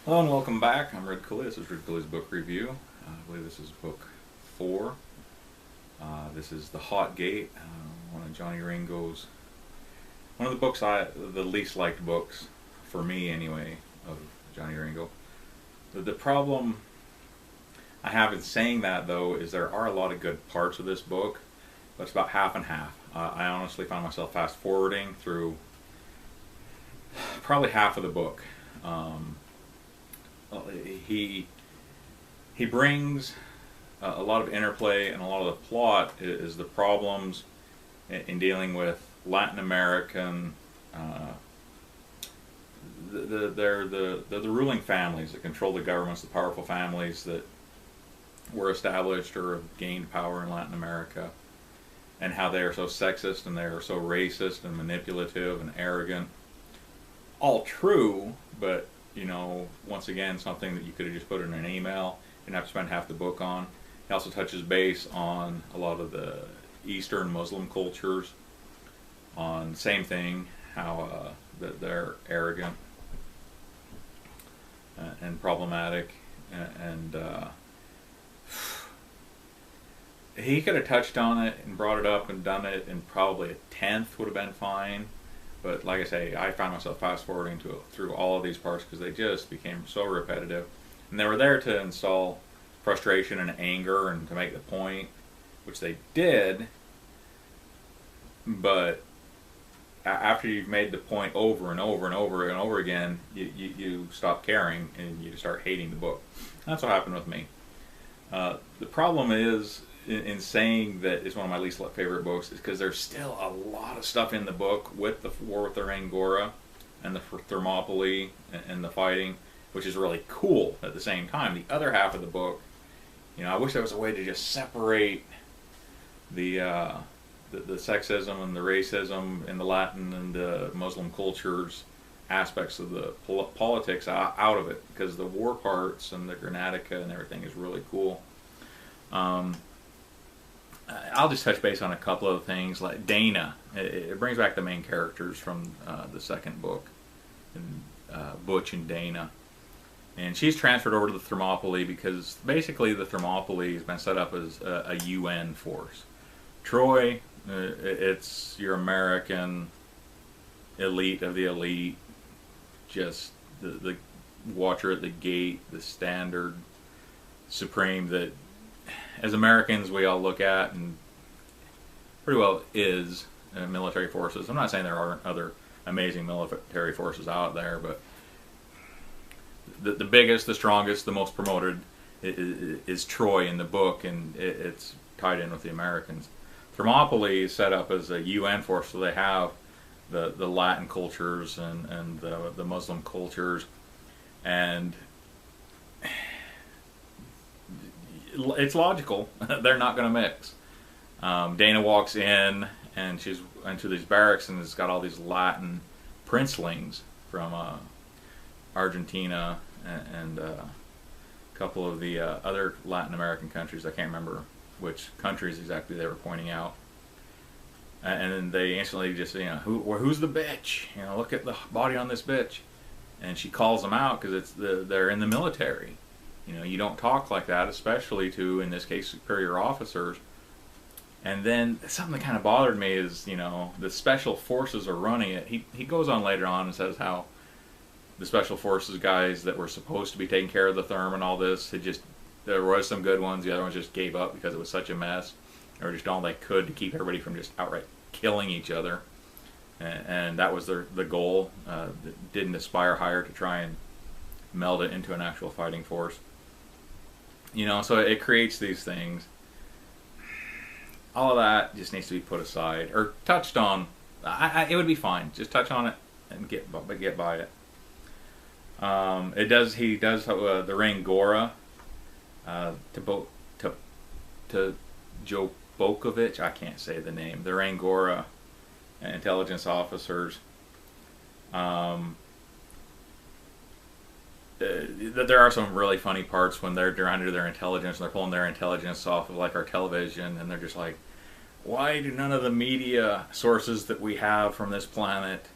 Hello and welcome back. I'm Ridcully. This is Ridcully's book review. I believe this is book 4. This is The Hot Gate, one of Johnny Ringo's, one of the books the least liked books, for me anyway, of Johnny Ringo. The problem I have in saying that, though, is there are a lot of good parts of this book, but it's about half and half. I honestly found myself fast forwarding through probably half of the book. Um, he he brings a lot of interplay, and a lot of the plot is the problems in dealing with Latin American. They're the ruling families that control the governments, the powerful families that were established or have gained power in Latin America, and how they are so sexist and they are so racist and manipulative and arrogant. All true, but once again, something that you could have just put in an email and have to spend half the book on. He also touches base on a lot of the Eastern Muslim cultures, on same thing, how that they're arrogant and problematic, and he could have touched on it and brought it up and done it, and probably a tenth would have been fine. But like I say, I found myself fast forwarding through all of these parts because they just became so repetitive, and they were there to install frustration and anger and to make the point, which they did. But after you've made the point over and over and over and over again, you stop caring and you start hating the book. That's what happened with me. The problem is in saying that it's one of my least favorite books is because there's still a lot of stuff in the book with the war with the Angora and the Thermopylae and the fighting, which is really cool at the same time. The other half of the book, I wish there was a way to just separate the sexism and the racism and the Latin and the Muslim cultures aspects of the politics out of it, because the war parts and the Granatica and everything is really cool. I'll just touch base on a couple of things, like Dana. It brings back the main characters from the second book, and Butch and Dana. And she's transferred over to the Thermopylae because basically the Thermopylae has been set up as a UN force. Troy, it's your American elite of the elite, just the watcher at the gate, the standard supreme that as Americans we all look at and pretty well is military forces. I'm not saying there aren't other amazing military forces out there, but the biggest, the strongest, the most promoted is Troy in the book, and it's tied in with the Americans. Thermopylae is set up as a UN force, so they have the Latin cultures and the Muslim cultures, and it's logical. They're not going to mix. Dana walks in, and she's into these barracks, and it's got all these Latin princelings from Argentina and a couple of the other Latin American countries. I can't remember which countries exactly they were pointing out. And then they instantly just, who's the bitch? Look at the body on this bitch. And she calls them out because they're in the military. You don't talk like that, especially to, in this case, superior officers. And then something that kind of bothered me is, the special forces are running it. He goes on later on and says how the special forces guys that were supposed to be taking care of the therm and all this, there was some good ones. The other ones just gave up because it was such a mess. Or just done all they could to keep everybody from just outright killing each other. And that was the goal. Didn't aspire higher to try and meld it into an actual fighting force. So it creates these things. All of that just needs to be put aside or touched on. It would be fine. Just touch on it and get by it. He does the Rangora to Joe Bokovich. I can't say the name. The Rangora intelligence officers. There are some really funny parts when they're under their intelligence and they're pulling their intelligence off of like our television, and they're just like, why do none of the media sources that we have from this planet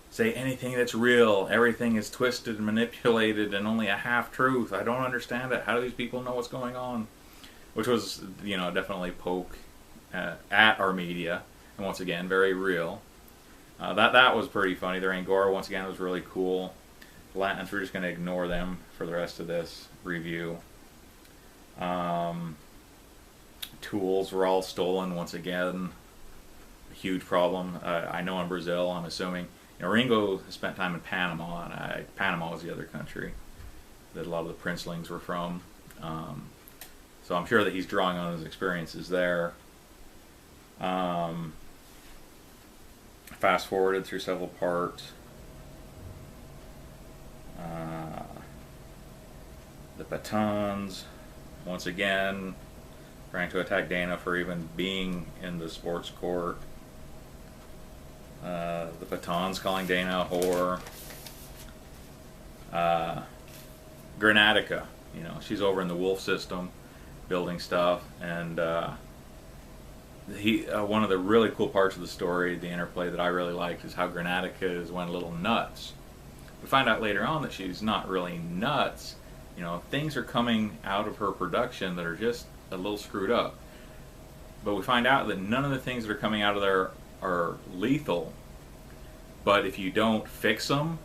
say anything that's real. Everything is twisted and manipulated and only a half truth. I don't understand it. How do these people know what's going on? Which was, definitely poke at our media, and once again, very real. That was pretty funny. The Angora, once again, was really cool. Latins, we're just going to ignore them for the rest of this review. Tools were all stolen, once again. A huge problem. I know in Brazil, I'm assuming. Ringo spent time in Panama, and Panama was the other country that a lot of the princelings were from. So I'm sure that he's drawing on his experiences there. Fast forwarded through several parts. The Patons, once again, trying to attack Dana for even being in the sports court. The Patons calling Dana a whore. Granatica, she's over in the Wolf system building stuff, and one of the really cool parts of the story, the interplay that I really liked, is how Granatica went a little nuts. We find out later on that she's not really nuts. Things are coming out of her production that are just a little screwed up. But we find out that none of the things that are coming out of there are lethal. But if you don't fix them,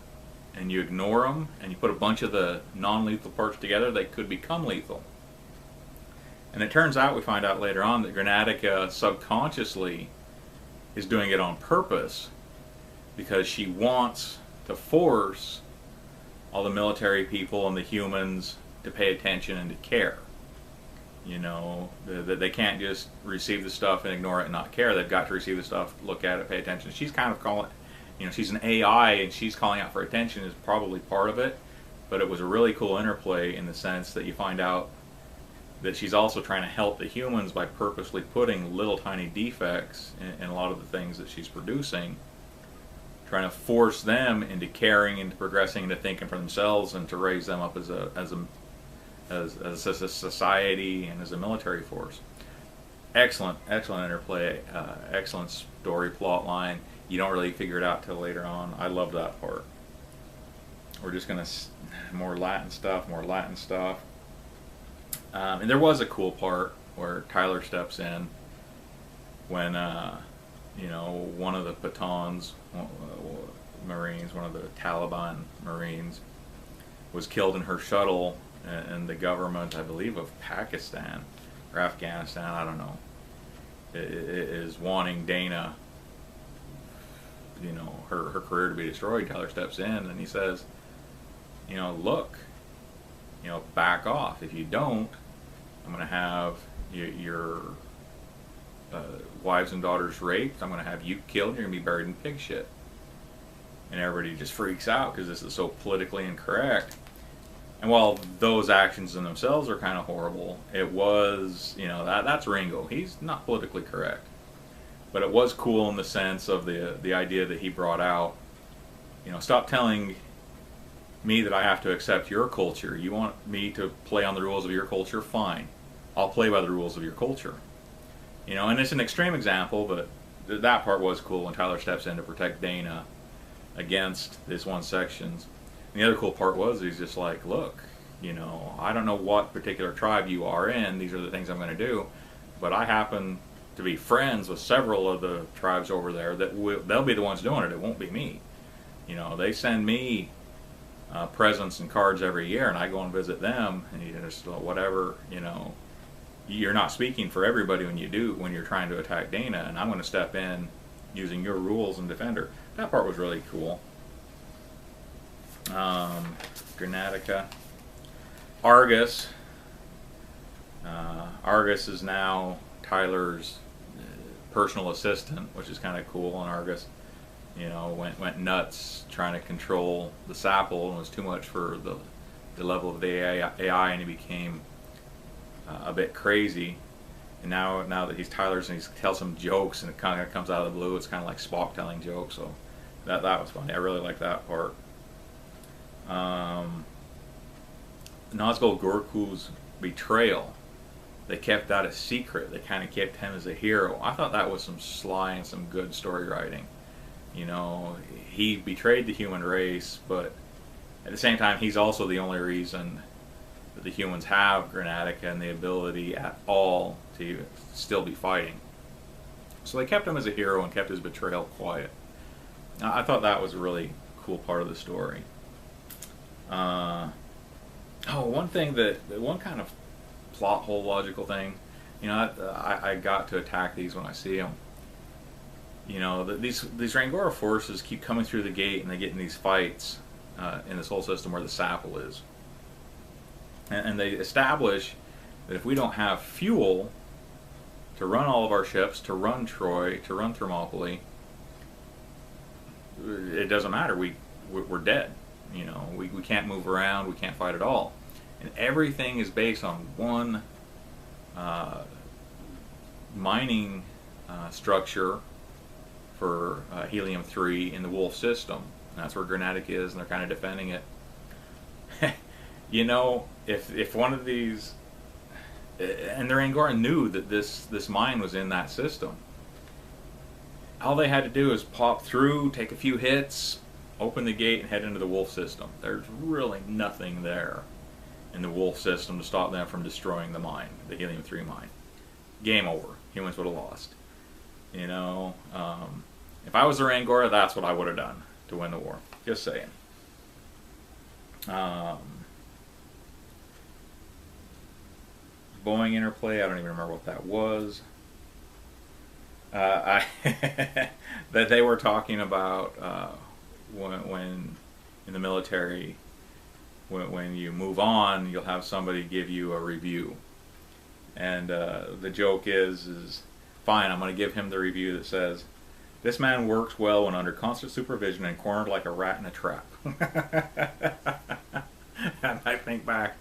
and you ignore them, and you put a bunch of the non-lethal parts together, they could become lethal. And it turns out, we find out later on, that Granatica subconsciously is doing it on purpose, because she wants to force all the military people and the humans to pay attention and to care. That they can't just receive the stuff and ignore it and not care. They've got to receive the stuff, look at it, pay attention. She's kind of calling, she's an AI, and she's calling out for attention is probably part of it. But it was a really cool interplay in the sense that you find out that she's also trying to help the humans by purposely putting little tiny defects in a lot of the things that she's producing, trying to force them into caring, into progressing, into thinking for themselves, and to raise them up as a society and as a military force. Excellent interplay, excellent story plot line. You don't really figure it out till later on. I love that part. We're just gonna more Latin stuff. And there was a cool part where Tyler steps in when one of the Patons Marines, one of the Taliban Marines, was killed in her shuttle, and the government, I believe, of Pakistan or Afghanistan, I don't know, is wanting Dana, her career to be destroyed. Tyler steps in and he says, look, back off. If you don't, I'm going to have your wives and daughters raped. I'm going to have you killed. You're going to be buried in pig shit. And everybody just freaks out because this is so politically incorrect. And while those actions in themselves are kind of horrible, it was, that's Ringo. He's not politically correct. But it was cool in the sense of the idea that he brought out, stop telling me that I have to accept your culture. You want me to play on the rules of your culture? Fine. I'll play by the rules of your culture. And it's an extreme example, but that part was cool when Tyler steps in to protect Dana against this one sections. And the other cool part was he's just like, look, I don't know what particular tribe you are in. These are the things I'm going to do. But I happen to be friends with several of the tribes over there they'll be the ones doing it. It won't be me. They send me presents and cards every year, and I go and visit them, and just whatever, you're not speaking for everybody when you're trying to attack Dana, and I'm going to step in using your rules and defend her. That part was really cool. Granatica. Argus. Argus is now Tyler's personal assistant, which is kind of cool, and Argus went nuts trying to control the Sapple, and was too much for the level of the AI, and he became a bit crazy. And now that he's Tyler's, and he tells some jokes, and it kind of comes out of the blue. It's kind of like Spock telling jokes, so that was funny. I really like that part. Nazgul Gorku's betrayal. They kept that a secret. They kind of kept him as a hero. I thought that was some sly and some good story writing. You know, he betrayed the human race, but at the same time, he's also the only reason that the humans have Granatica and the ability at all to still be fighting. So they kept him as a hero and kept his betrayal quiet. I thought that was a really cool part of the story. One kind of plot hole logical thing, you know, I got to attack these when I see them. You know, these Rangora forces keep coming through the gate and they get in these fights in this whole system where the Sapple is. And they establish that if we don't have fuel to run all of our ships, to run Troy, to run Thermopylae, it doesn't matter. We're dead. You know, we can't move around. We can't fight at all. And everything is based on one mining structure for helium-3 in the Wolf system. And that's where Granatica is, and they're kind of defending it. You know, if one of these, and the Rangora knew that this mine was in that system, all they had to do is pop through, take a few hits, open the gate, and head into the Wolf system. There's really nothing there in the Wolf system to stop them from destroying the mine, the helium-3 mine. Game over. Humans would have lost. You know, if I was the Rangora, that's what I would have done to win the war. Just saying. Boeing interplay, I don't even remember what that was. That they were talking about when in the military, when you move on, you'll have somebody give you a review. And the joke is fine, I'm going to give him the review that says, "This man works well when under constant supervision and cornered like a rat in a trap." And I think back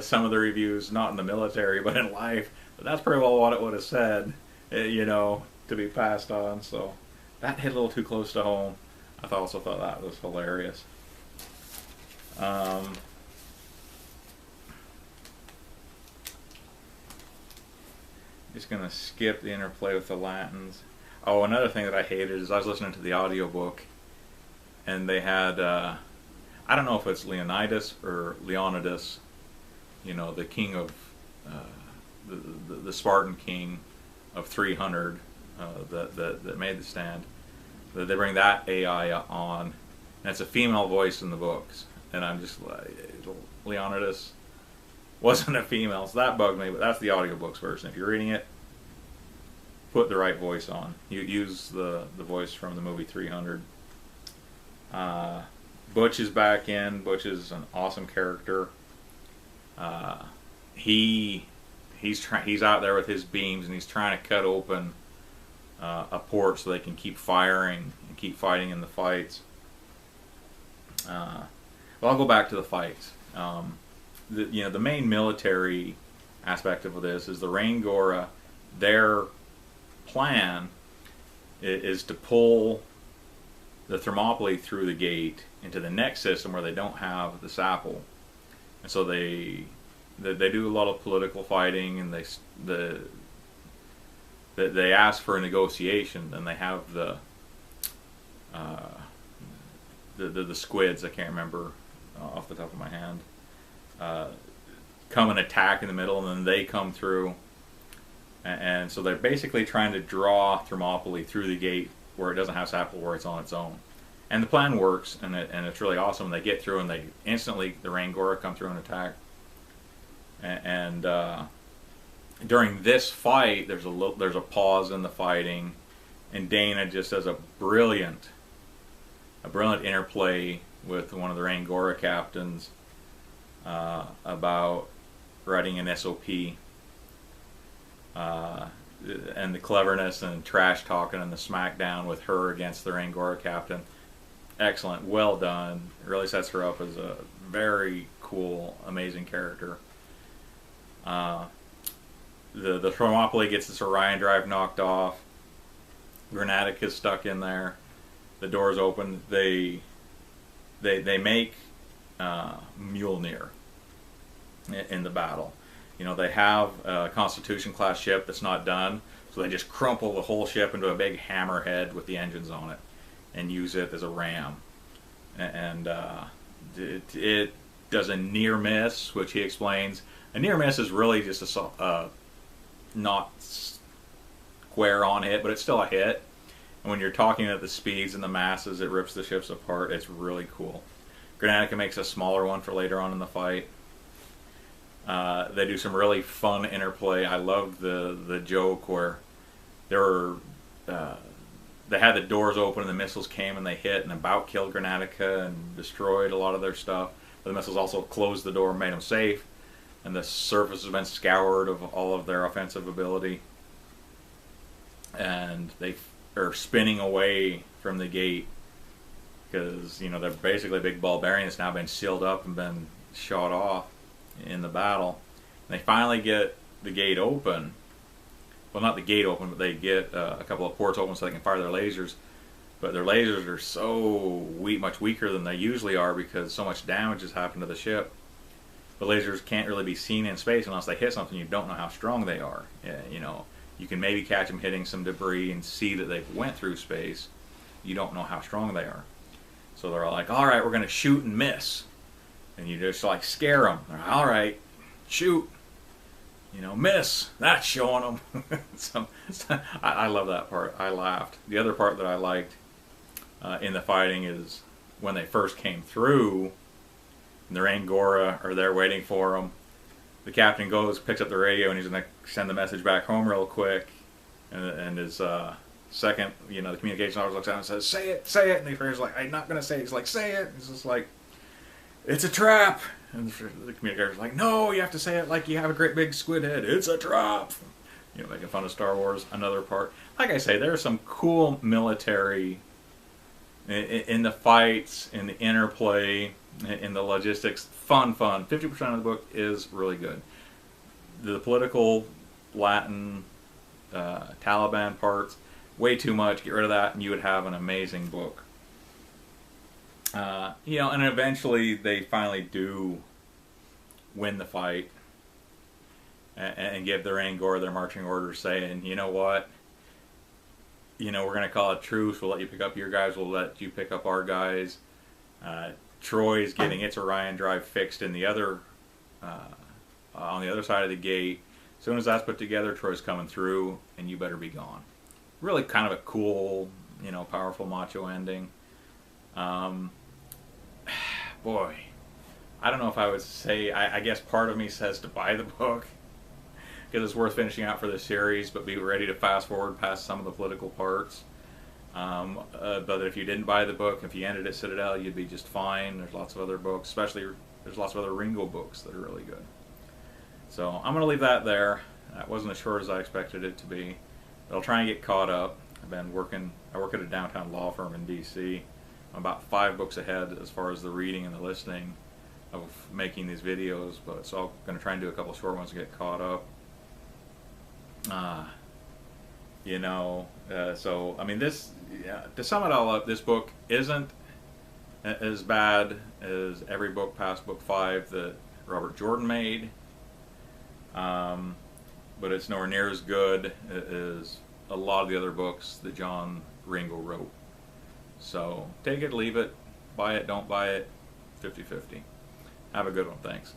some of the reviews, not in the military, but in life, but that's pretty well what it would have said, you know, to be passed on. So that hit a little too close to home. I also thought that was hilarious. Just going to skip the interplay with the Latins. Oh, another thing that I hated is I was listening to the audiobook, and they had, I don't know if it's Leonidas or Leonidas, you know, the king of, the Spartan king of 300 that made the stand. They bring that AI on, and it's a female voice in the books. And I'm just like, Leonidas wasn't a female, so that bugged me, but that's the audiobooks version. If you're reading it, put the right voice on. You use the voice from the movie 300. Butch is back in. Butch is an awesome character. He's out there with his beams, and he's trying to cut open a port so they can keep firing and keep fighting in the fights. Well, I'll go back to the fights. The main military aspect of this is the Rangora. Their plan is to pull the Thermopylae through the gate into the next system where they don't have the Sapple, and so they do a lot of political fighting, and they ask for a negotiation, and they have the squids, I can't remember off the top of my hand, come and attack in the middle, and then they come through, and so they're basically trying to draw Thermopylae through the gate where it doesn't have Sapple, where it's on its own. And the plan works, and it's really awesome. They get through, and they instantly, the Rangora come through and attack. And during this fight, there's a pause in the fighting, and Dana just does a brilliant interplay with one of the Rangora captains about writing an SOP, and the cleverness and trash talking and the smackdown with her against the Rangora captain. Excellent, well done. It really sets her up as a very cool, amazing character. The Thermopylae gets this Orion drive knocked off. Granatica's stuck in there. The doors open. They make Mjolnir in the battle. You know, they have a Constitution class ship that's not done, so they just crumple the whole ship into a big hammerhead with the engines on it. and use it as a ram. And it does a near miss, which he explains. A near miss is really just a not square on hit, but it's still a hit. And when you're talking at the speeds and the masses, it rips the ships apart. It's really cool. Granatica makes a smaller one for later on in the fight. They do some really fun interplay. I loved the joke where there were they had the doors open and the missiles came and they hit and about killed Granatica and destroyed a lot of their stuff. But the missiles also closed the door and made them safe. And the surface has been scoured of all of their offensive ability. And they are spinning away from the gate because, you know, they're basically a big ball bearing that's now been sealed up and been shot off in the battle. And they finally get the gate open. Well, not the gate open, but they get a couple of ports open so they can fire their lasers. But their lasers are so much weaker than they usually are because so much damage has happened to the ship. The lasers can't really be seen in space unless they hit something. You don't know how strong they are. You know, you can maybe catch them hitting some debris and see that they went through space. You don't know how strong they are. So they're like, all right, we're going to shoot and miss. And you just like scare them. They're like, all right, shoot. You know, miss. That's showing them. I love that part. I laughed. The other part that I liked in the fighting is when they first came through, and the Angora are there waiting for them. The captain goes, picks up the radio, and he's going to send the message back home real quick. And his second, you know, the communication officer looks out and says, say it, say it. And the figure's like, I'm not going to say it. He's like, say it. He's just like, it's a trap. And the communicator's like, no, you have to say it like you have a great big squid head. It's a trap. You know, making fun of Star Wars. Another part. Like I say, there's some cool military in the fights, in the interplay, in the logistics. Fun. 50% of the book is really good. The political, Latin, Taliban parts, way too much. Get rid of that and you would have an amazing book. You know, and eventually they finally do win the fight and give their Angora their marching orders saying, you know what, you know, we're going to call a truce, we'll let you pick up your guys, we'll let you pick up our guys. Troy's getting its Orion drive fixed in the other, on the other side of the gate. As soon as that's put together, Troy's coming through and you better be gone. Really kind of a cool, you know, powerful macho ending. Boy, I don't know if I would say, I guess part of me says to buy the book because it's worth finishing out for the series, but be ready to fast forward past some of the political parts. But if you didn't buy the book, if you ended at Citadel, you'd be just fine. There's lots of other books, especially there's lots of other Ringo books that are really good. So I'm going to leave that there. That wasn't as short as I expected it to be. But I'll try and get caught up. I work at a downtown law firm in D.C. I'm about 5 books ahead as far as the reading and the listening of making these videos, but so I'm going to try and do a couple of short ones to get caught up. You know, so I mean, this, yeah, to sum it all up, this book isn't as bad as every book past book 5 that Robert Jordan made, but it's nowhere near as good as a lot of the other books that John Ringo wrote. So take it, leave it, buy it, don't buy it, 50-50. Have a good one, thanks.